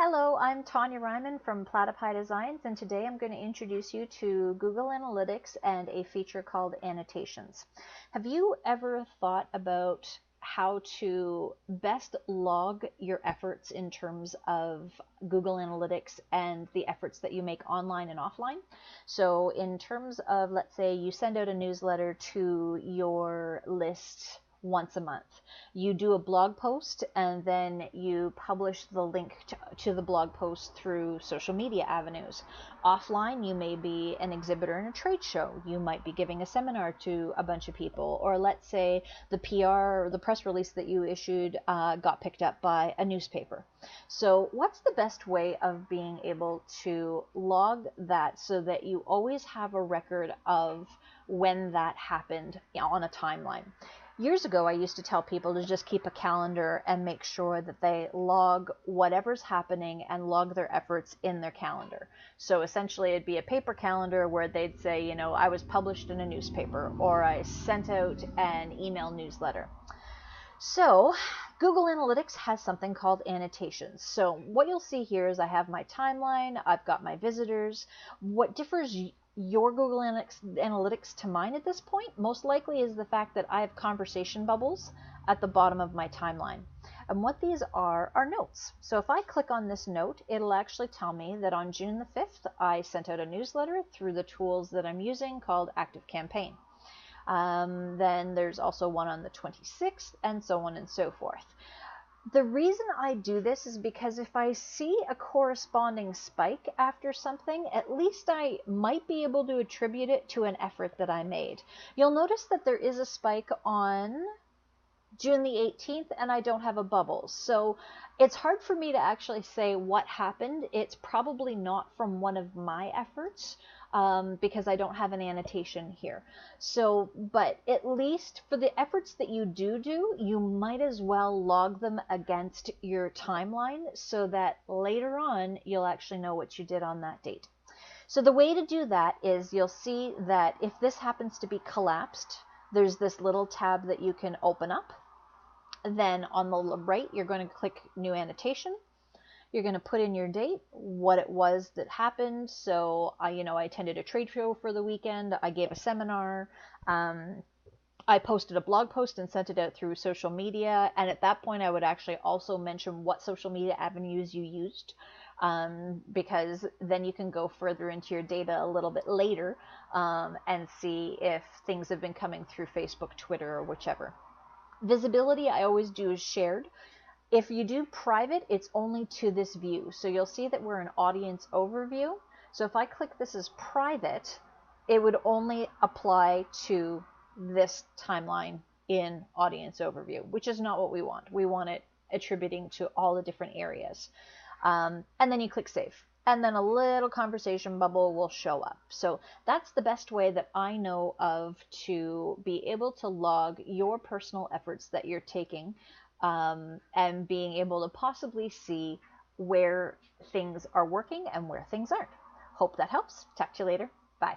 Hello, I'm Tanya Ryman from Platypi Designs, and today I'm going to introduce you to Google Analytics and a feature called annotations. Have you ever thought about how to best log your efforts in terms of Google Analytics and the efforts that you make online and offline? So in terms of, let's say you send out a newsletter to your list once a month. You do a blog post and then you publish the link to the blog post through social media avenues. Offline, you may be an exhibitor in a trade show. You might be giving a seminar to a bunch of people, or let's say the PR or the press release that you issued got picked up by a newspaper. So what's the best way of being able to log that so that you always have a record of when that happened on a timeline? Years ago, I used to tell people to just keep a calendar and make sure that they log whatever's happening and log their efforts in their calendar. So essentially, it'd be a paper calendar where they'd say, you know, I was published in a newspaper or I sent out an email newsletter. So Google Analytics has something called annotations. So what you'll see here is I have my timeline, I've got my visitors. What differs your Google Analytics to mine at this point most likely is the fact that I have conversation bubbles at the bottom of my timeline. And what these are notes. So if I click on this note, it'll actually tell me that on June the 5th, I sent out a newsletter through the tools that I'm using called ActiveCampaign. Then there's also one on the 26th, and so on and so forth. The reason I do this is because if I see a corresponding spike after something, at least I might be able to attribute it to an effort that I made. You'll notice that there is a spike on June the 18th and I don't have a bubble. So it's hard for me to actually say what happened. It's probably not from one of my efforts because I don't have an annotation here. So, but at least for the efforts that you do, you might as well log them against your timeline so that later on you'll actually know what you did on that date. So the way to do that is you'll see that if this happens to be collapsed, there's this little tab that you can open up. Then on the right, you're going to click New Annotation. You're going to put in your date, what it was that happened. So, I attended a trade show for the weekend. I gave a seminar. I posted a blog post and sent it out through social media. And at that point, I would actually also mention what social media avenues you used. Because then you can go further into your data a little bit later and see if things have been coming through Facebook, Twitter, or whichever. Visibility I always do is shared. If you do private, it's only to this view. So you'll see that we're in audience overview. So if I click this as private, it would only apply to this timeline in audience overview, which is not what we want. We want it attributing to all the different areas. And then you click save. And then a little conversation bubble will show up. So that's the best way that I know of to be able to log your personal efforts that you're taking and being able to possibly see where things are working and where things aren't. Hope that helps. Talk to you later. Bye.